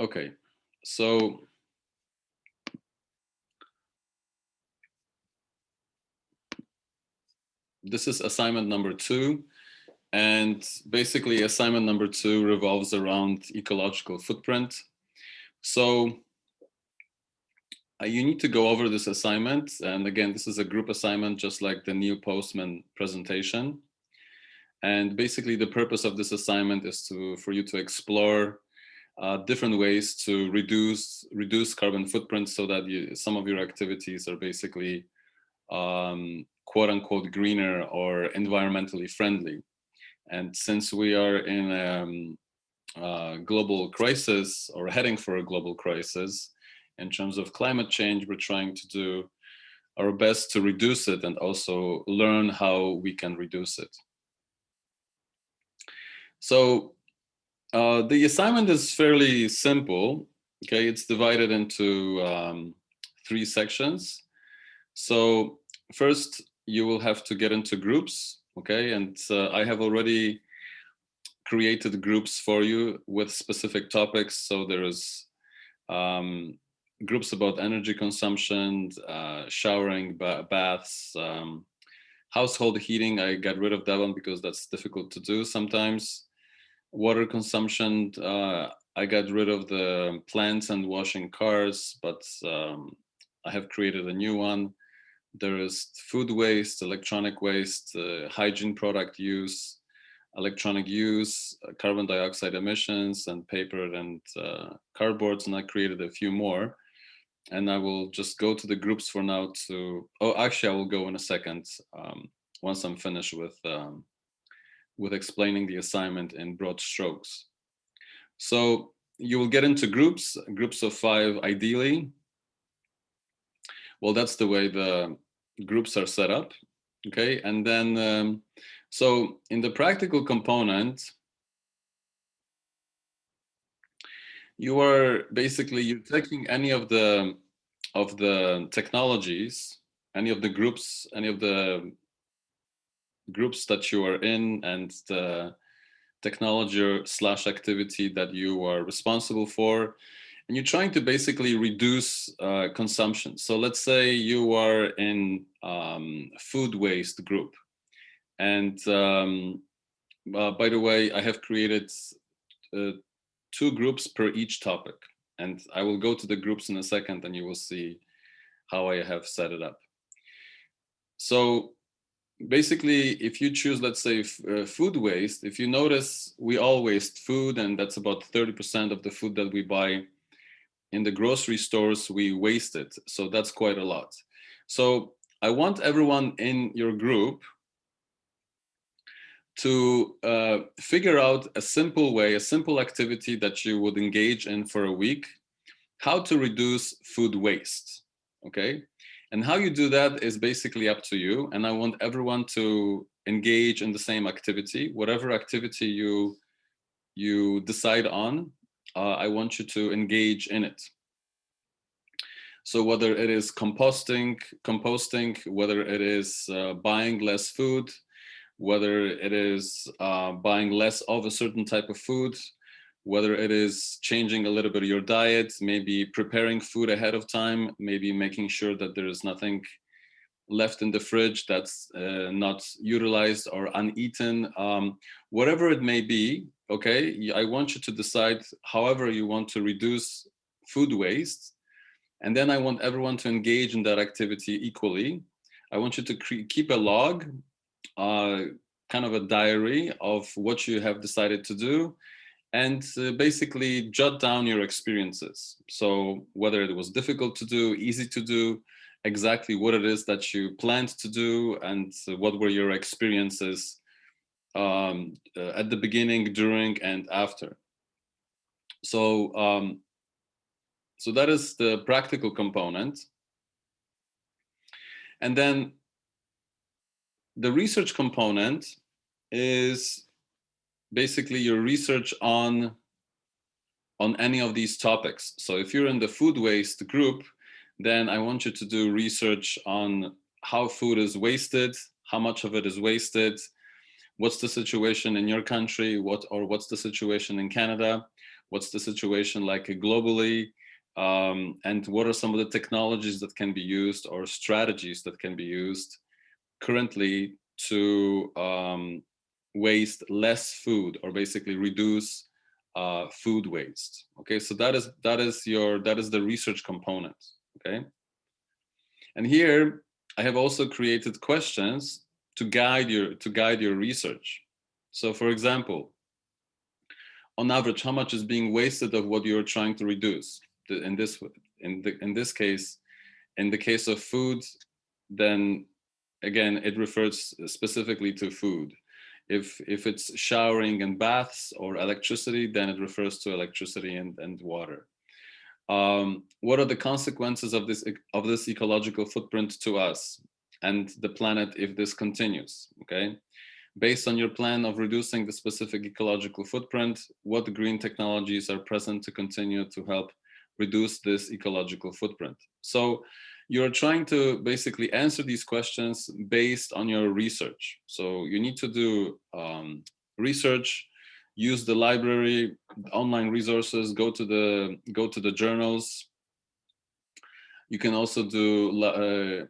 Okay, so this is assignment number 2. And basically assignment number 2 revolves around ecological footprint. So you need to go over this assignment. And again, this is a group assignment, just like the new Postman presentation. And basically the purpose of this assignment is for you to explore different ways to reduce carbon footprint so that some of your activities are basically quote unquote greener or environmentally friendly. And since we are in a global crisis or heading for a global crisis in terms of climate change, we're trying to do our best to reduce it and also learn how we can reduce it. So the assignment is fairly simple. Okay, it's divided into 3 sections. So first, you will have to get into groups. Okay, and I have already created groups for you with specific topics. So there's groups about energy consumption, showering, baths, household heating. I got rid of that one because that's difficult to do sometimes. Water consumption, I got rid of the plants and washing cars, but I have created a new one. There is food waste, electronic waste, hygiene product use, electronic use, carbon dioxide emissions, and paper and cardboards, and I created a few more. And I will just go to the groups for now to, oh, actually I will go in a second once I'm finished with explaining the assignment in broad strokes. So you will get into groups of 5 ideally. Well, that's the way the groups are set up. Okay, and then so in the practical component, you're taking any of the technologies, any of the groups that you are in, and the technology / activity that you are responsible for, and you're trying to basically reduce consumption. So let's say you are in food waste group, and by the way, I have created 2 groups per each topic, and I will go to the groups in a second, and you will see how I have set it up. So basically, if you choose, let's say, food waste, if you notice, we all waste food, and that's about 30% of the food that we buy in the grocery stores, we waste it. So that's quite a lot. So I want everyone in your group to figure out a simple way, a simple activity that you would engage in for a week, how to reduce food waste, okay? And how you do that is basically up to you. And I want everyone to engage in the same activity, whatever activity you decide on, I want you to engage in it. So whether it is composting, whether it is buying less food, whether it is buying less of a certain type of food, whether it is changing a little bit of your diet, maybe preparing food ahead of time, maybe making sure that there is nothing left in the fridge that's not utilized or uneaten, whatever it may be, okay? I want you to decide however you want to reduce food waste. And then I want everyone to engage in that activity equally. I want you to keep a log, kind of a diary of what you have decided to do, and basically jot down your experiences. So whether it was difficult to do, easy to do, exactly what it is that you planned to do, and what were your experiences at the beginning, during, and after. So so that is the practical component. And then the research component is basically your research on any of these topics. So if you're in the food waste group, then I want you to do research on how food is wasted, how much of it is wasted, what's the situation in your country, what's the situation in Canada, what's the situation like globally, and what are some of the technologies that can be used or strategies that can be used currently to waste less food, or basically reduce food waste. Okay, so that is the research component. Okay, and here I have also created questions to guide your research. So, for example, on average, how much is being wasted of what you're trying to reduce? In this case, in the case of food, then again it refers specifically to food. If it's showering and baths or electricity, then it refers to electricity and water. What are the consequences of this ecological footprint to us and the planet if this continues? Okay, based on your plan of reducing the specific ecological footprint, what green technologies are present to continue to help reduce this ecological footprint? So you're trying to basically answer these questions based on your research. So you need to do research, use the library, online resources, go to the journals. You can also do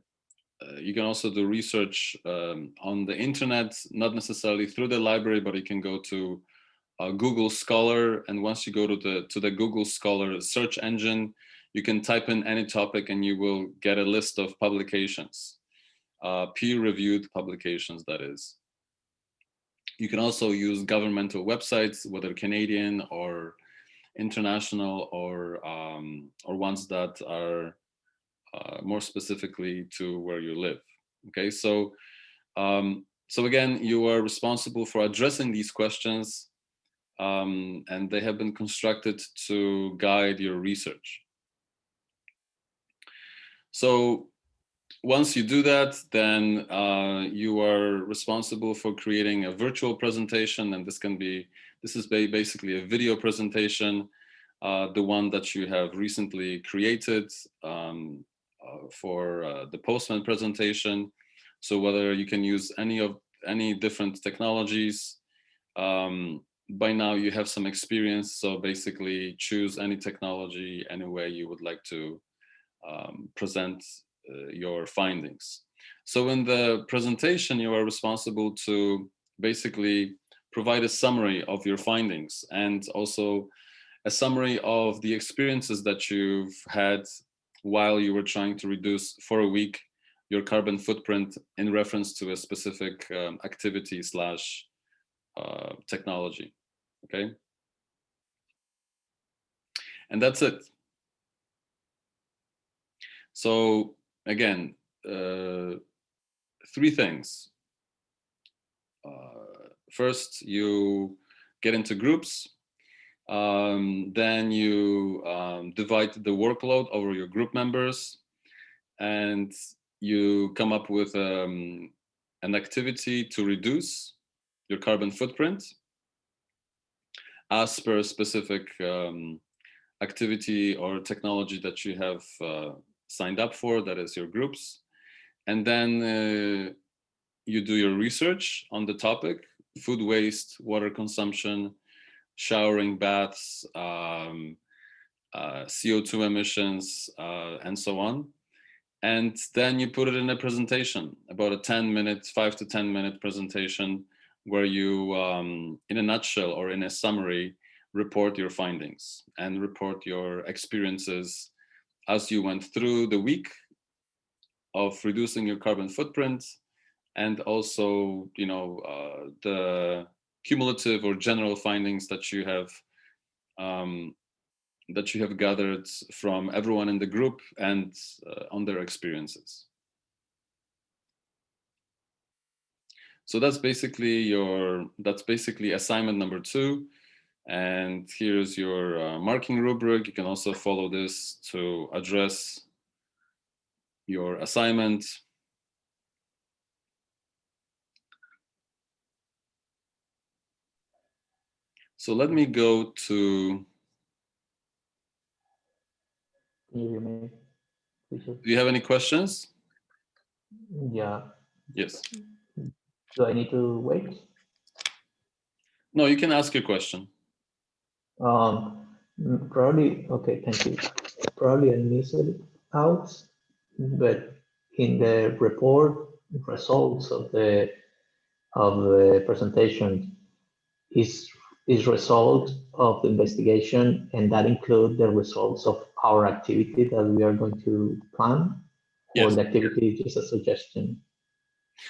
research on the internet, not necessarily through the library, but you can go to Google Scholar, and once you go to the Google Scholar search engine, you can type in any topic and you will get a list of publications, peer-reviewed publications, that is. You can also use governmental websites, whether Canadian or international, or ones that are more specifically to where you live. Okay, so again, you are responsible for addressing these questions, and they have been constructed to guide your research. So once you do that, then you are responsible for creating a virtual presentation, and this is basically a video presentation, the one that you have recently created for the Postman presentation. So whether you can use any different technologies, by now you have some experience. So basically choose any technology, any way you would like to present your findings. So in the presentation, you are responsible to basically provide a summary of your findings, and also a summary of the experiences that you've had while you were trying to reduce for a week your carbon footprint in reference to a specific activity slash technology. Okay, and that's it. So again, 3 things. First, you get into groups. Then you divide the workload over your group members, and you come up with an activity to reduce your carbon footprint as per a specific activity or technology that you have signed up for, that is your groups. And then you do your research on the topic: food waste, water consumption, showering, baths, CO2 emissions, and so on. And then you put it in a presentation, about a 10-minute, 5 to 10-minute presentation, where you, in a nutshell or in a summary, report your findings and report your experiences as you went through the week of reducing your carbon footprint, and also, the cumulative or general findings that you have gathered from everyone in the group and on their experiences. So that's basically assignment number 2. And here's your marking rubric. You can also follow this to address your assignment. So let me go to. Can you hear me? Do you have any questions? Yeah. Yes. Do I need to wait? No, you can ask your question. Probably, okay, thank you. Probably I missed it out, but in the report results of the presentation is result of the investigation, and that include the results of our activity that we are going to plan, or Yes. the activity is just a suggestion.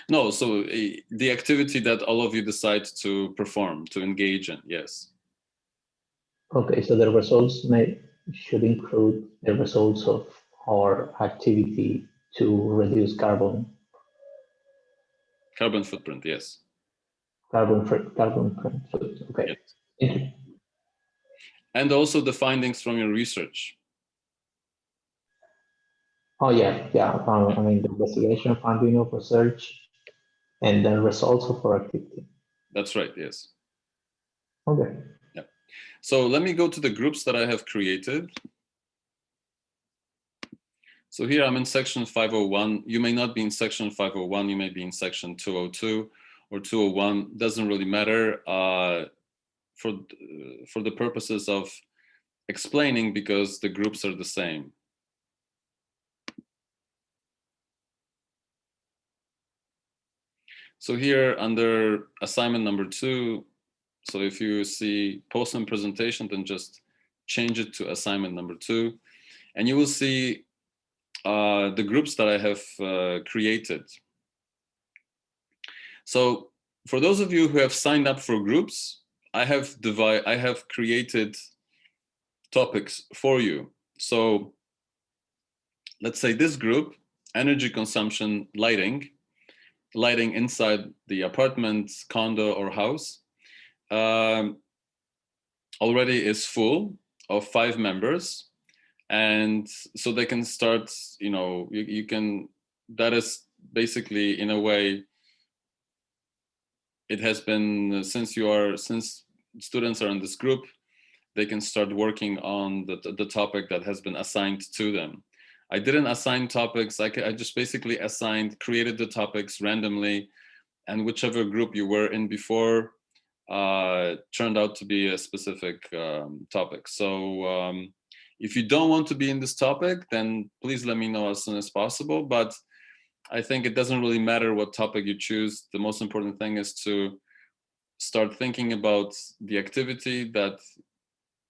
No, so the activity that all of you decide to perform, to engage in, yes. Okay, so the results should include the results of our activity to reduce Carbon footprint, yes. carbon print. Okay. Yes. Thank you. And also the findings from your research. Oh yeah, yeah. I mean the investigation, finding of research, and the results of our activity. That's right, yes. Okay. Yeah. So let me go to the groups that I have created. So here I'm in section 501. You may not be in section 501. You may be in section 202 or 201. Doesn't really matter for the purposes of explaining, because the groups are the same. So here under assignment number 2, so if you see post and presentation, then just change it to assignment number 2, and you will see the groups that I have created. So for those of you who have signed up for groups, I have created topics for you. So let's say this group, energy consumption, lighting inside the apartment, condo, or house, already is full of 5 members. And so they can start, you can, that is basically, in a way, it has been, since students are in this group, they can start working on the topic that has been assigned to them. I didn't assign topics. I just basically created the topics randomly, and whichever group you were in before turned out to be a specific topic. So if you don't want to be in this topic, then please let me know as soon as possible. But I think it doesn't really matter what topic you choose. The most important thing is to start thinking about the activity that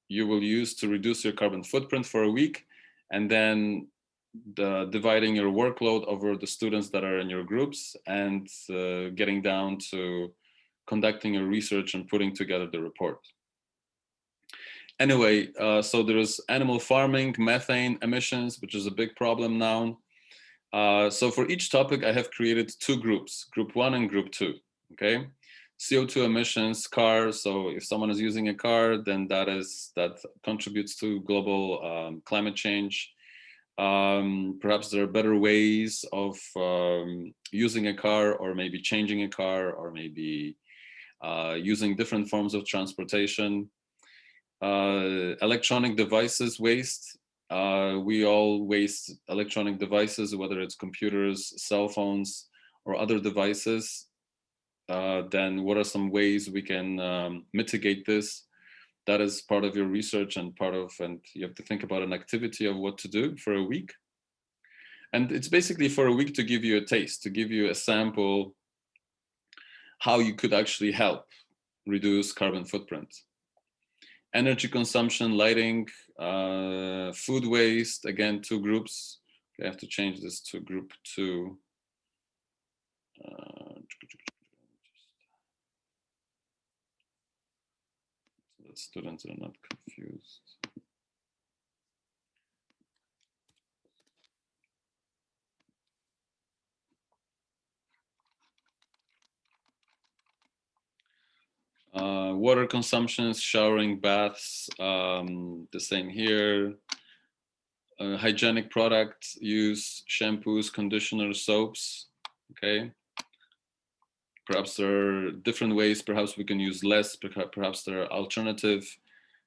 you will use to reduce your carbon footprint for a week, and then dividing your workload over the students that are in your groups, and getting down to conducting your research and putting together the report. Anyway, so there's animal farming, methane emissions, which is a big problem now. So for each topic, I have created 2 groups, group 1 and group 2, okay? CO2 emissions, cars. So if someone is using a car, then that contributes to global climate change. Perhaps there are better ways of using a car, or maybe changing a car, or maybe using different forms of transportation. Electronic devices waste. We all waste electronic devices, whether it's computers, cell phones, or other devices. Then what are some ways we can mitigate this? That is part of your research, and you have to think about an activity of what to do for a week. And it's basically for a week to give you a taste, to give you a sample how you could actually help reduce carbon footprint. Energy consumption, lighting, food waste, again, 2 groups. I have to change this to group 2. So that students are not confused. Water consumptions, showering, baths, the same here. Hygienic product use, shampoos, conditioners, soaps, okay? Perhaps there are different ways, perhaps we can use less, perhaps there are alternative,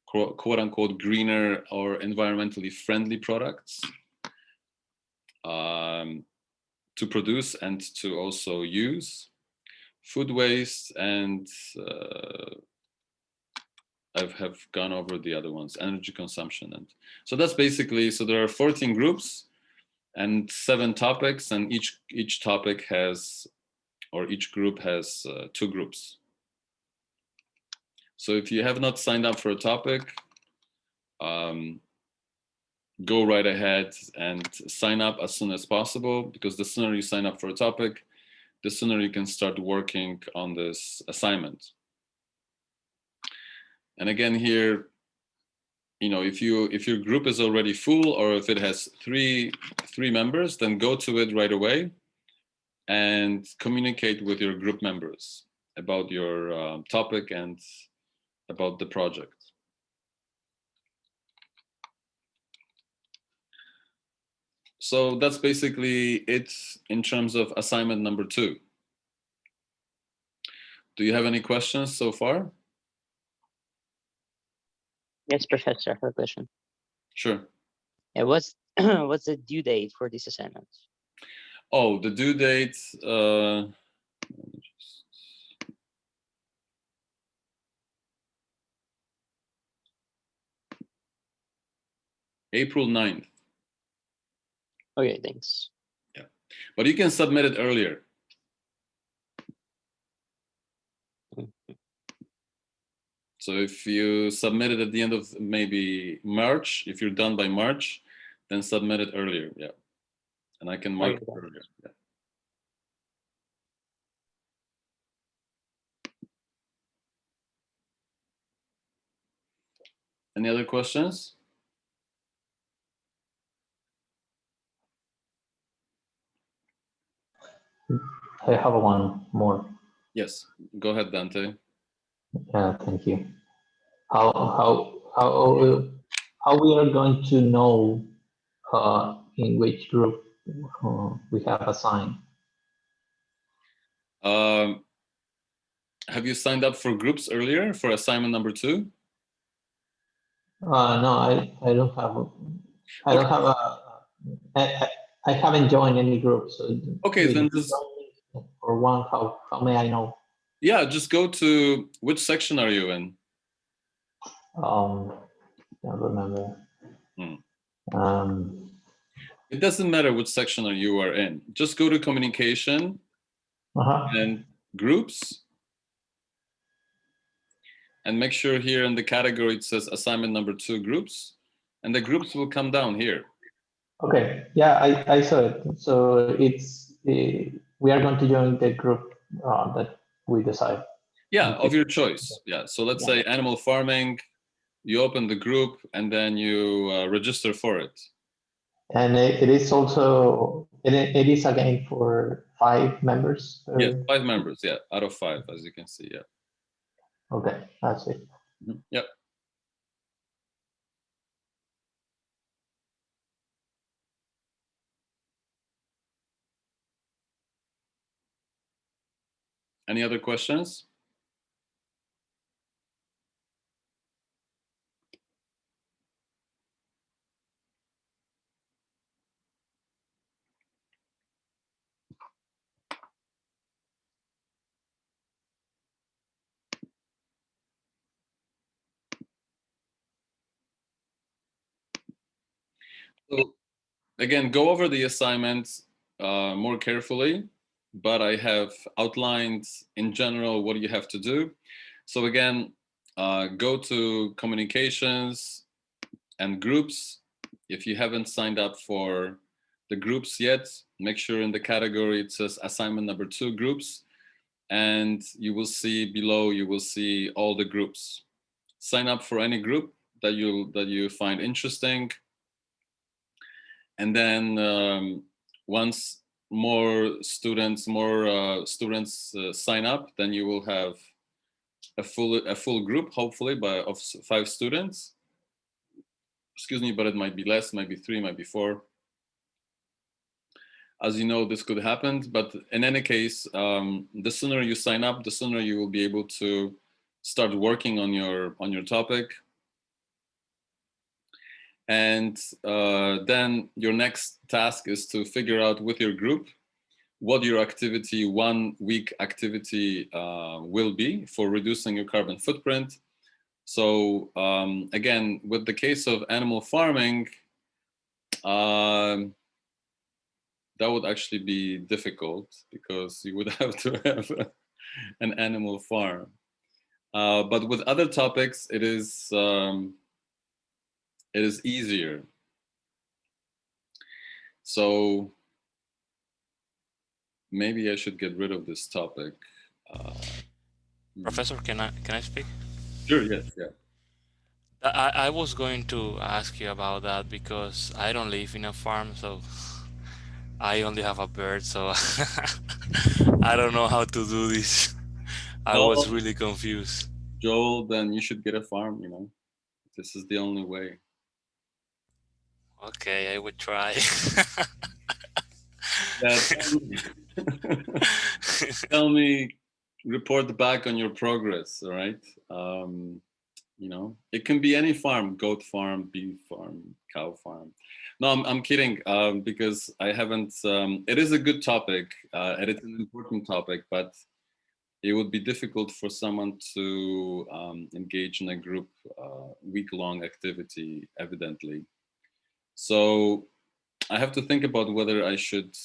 quote unquote, greener or environmentally friendly products to produce and to also use. Food waste and I have gone over the other ones, energy consumption. And so that's basically, so there are 14 groups and 7 topics, and each topic has, or each group has 2 groups. So if you have not signed up for a topic, go right ahead and sign up as soon as possible, because the sooner you sign up for a topic, the sooner you can start working on this assignment. And again here, you know, if your group is already full, or if it has three members, then go to it right away and communicate with your group members about your topic and about the project. So that's basically it in terms of assignment number 2. Do you have any questions so far? Yes, Professor, I have a question. Sure. Yeah, what's what's the due date for these assignments? Oh, the due date. April 9th. Okay, thanks. Yeah, but you can submit it earlier. So if you submit it at the end of maybe March, if you're done by March, then submit it earlier. Yeah, and I can mark it earlier. Yeah. Any other questions? I have one more. Yes, go ahead, Dante. Thank you. How we are going to know in which group we have assigned? Have you signed up for groups earlier for assignment number 2? No, I don't have. I don't have a. I haven't joined any group. So okay, then just for one, how may I know? Yeah, just go to, which section are you in? Don't remember. It doesn't matter which section you are in. Just go to communication and groups, and make sure here in the category it says assignment number 2 groups, and the groups will come down here. Okay, yeah, I saw it. So it's we are going to join the group that we decide. Yeah, of your choice. Yeah, so let's say animal farming, you open the group and then you register for it. And it is also, it is again for 5 members? Yes, 5 members, yeah, out of 5, as you can see, yeah. Okay, that's it. Yep. Any other questions? So again, go over the assignments more carefully, but I have outlined in general what you have to do. So again, go to communications and groups. If you haven't signed up for the groups yet, make sure in the category it says assignment number 2 groups, and you will see below, you will see all the groups. Sign up for any group that you find interesting. And then once more students sign up, then you will have a full group, hopefully of 5 students. Excuse me, but it might be less, might be 3, might be 4. As you know, this could happen, but in any case, the sooner you sign up, the sooner you will be able to start working on your topic. And then your next task is to figure out with your group what your activity, 1 week activity will be for reducing your carbon footprint. So again, with the case of animal farming, that would actually be difficult because you would have to have an animal farm. But with other topics, it is easier. So maybe I should get rid of this topic. Professor, can I speak? Sure. Yes. Yeah. I was going to ask you about that because I don't live in a farm, so I only have a bird, so I don't know how to do this. I was Well, really confused. Joel, then you should get a farm. You know, this is the only way. Okay, I would try. Yeah. Tell me, report back on your progress. All right. You know, it can be any farm: goat farm, beef farm, cow farm. No, I'm kidding, because I haven't. It is a good topic, and it's an important topic, but it would be difficult for someone to engage in a group week-long activity, evidently. So I have to think about whether I should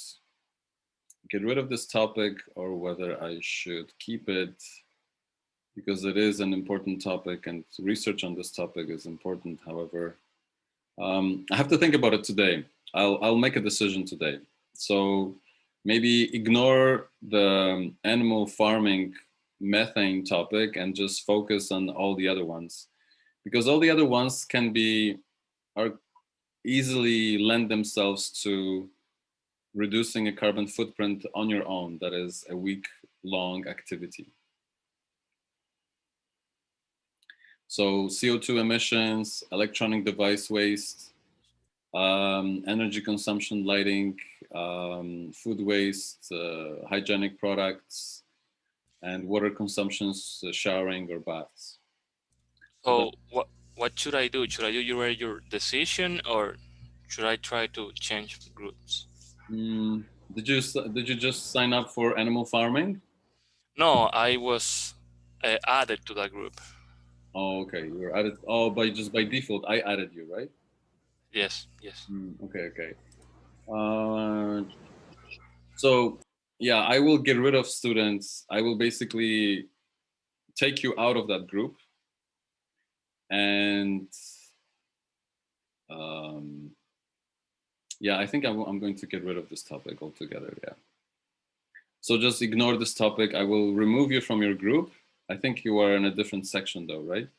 get rid of this topic or whether I should keep it, because it is an important topic and research on this topic is important. However, I have to think about it today. I'll make a decision today. So maybe ignore the animal farming methane topic and just focus on all the other ones, because all the other ones are easily lend themselves to reducing a carbon footprint on your own. That is a week long activity. So CO2 emissions, electronic device waste, energy consumption, lighting, food waste, hygienic products, and water consumptions, showering or baths. So that, So what should I do? Should I do your decision, or should I try to change groups? mm, did you just sign up for animal farming? No, I was added to that group. Oh, okay. You were added. Oh, by default, I added you, right? Yes, yes. Okay, okay. Uh, so yeah, I will get rid of students. I will basically take you out of that group, and um, yeah, I think I'm going to get rid of this topic altogether. Yeah. So just ignore this topic. I will remove you from your group. I think you are in a different section though, right?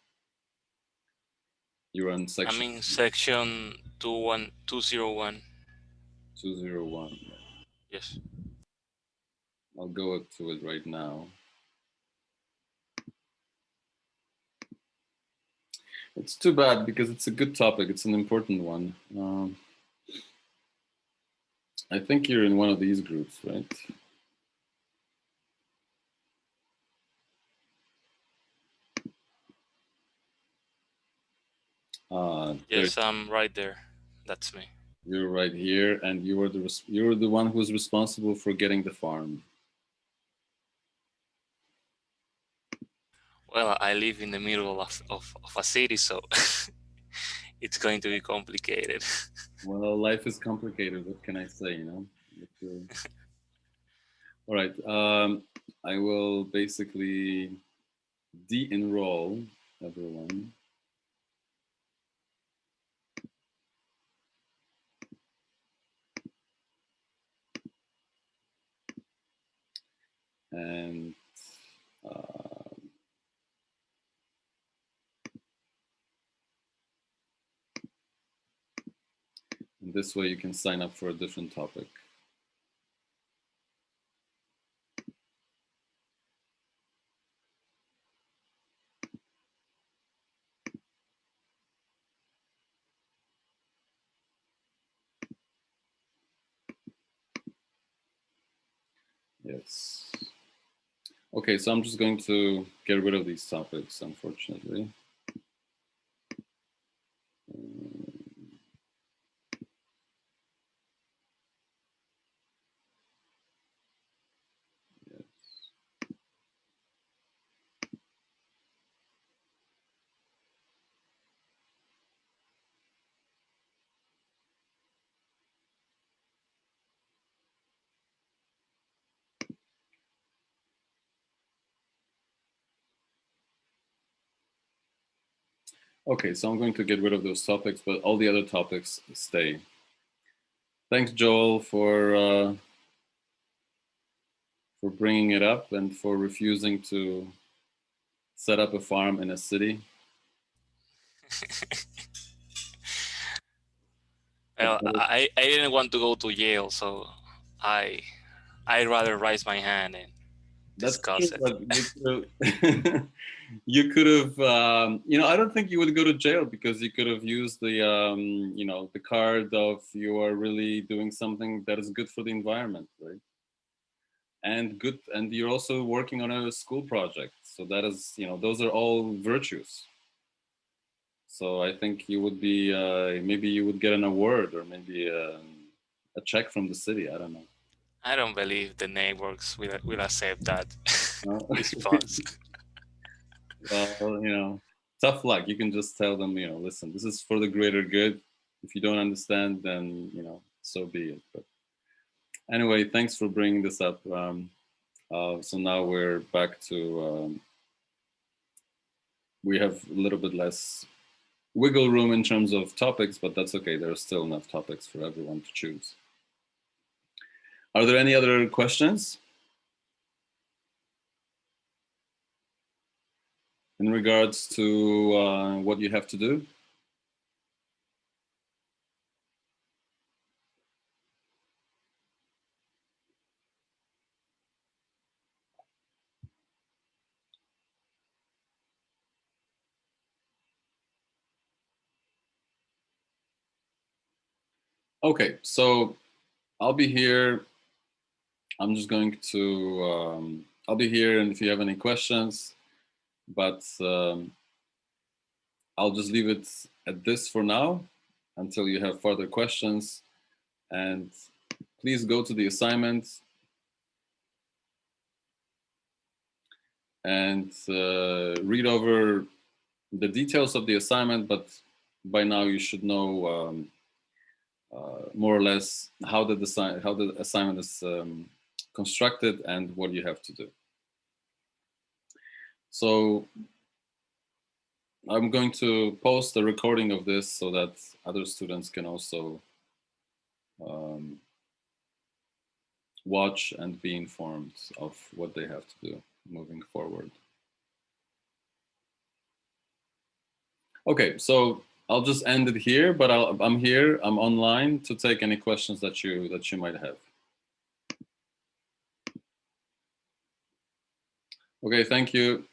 You are in I'm section in section 21201. 201. Yes. I'll go to it right now. It's too bad because it's a good topic. It's an important one. I think you're in one of these groups, right? Yes, I'm right there. That's me. You're right here, and you were the one who's responsible for getting the farm. Well, I live in the middle of a city, so it's going to be complicated. Well, life is complicated. What can I say? All right. I will basically de-enroll everyone. And this way you can sign up for a different topic. Yes. Okay, so I'm just going to get rid of these topics, unfortunately. Yes. Okay, so I'm going to get rid of those topics, but all the other topics stay. Thanks, Joel, for bringing it up and for refusing to set up a farm in a city. Well, I didn't want to go to jail, so I'd rather raise my hand and That's true, discuss it. but you could have, you know, I don't think you would go to jail because you could have used the, you know, the card of you are really doing something that is good for the environment, right? And good, and you're also working on a school project, so that is, you know, those are all virtues. So I think you would be, maybe you would get an award or maybe a check from the city. I don't know. I don't believe the networks will accept that No? response. Well, you know, tough luck. You can just tell them, you know, listen, this is for the greater good. If you don't understand, then, you know, so be it. But anyway, thanks for bringing this up. So now we're back to, we have a little bit less wiggle room in terms of topics, but that's okay. There are still enough topics for everyone to choose. Are there any other questions in regards to what you have to do? Okay, so I'll be here. I'm just going to, I'll be here, and if you have any questions, but I'll just leave it at this for now until you have further questions. And please go to the assignment and read over the details of the assignment, but by now you should know more or less how the assignment is constructed and what you have to do. So I'm going to post a recording of this so that other students can also watch and be informed of what they have to do moving forward. Okay, so I'll just end it here, but I'm here, I'm online to take any questions that you might have. Okay, thank you.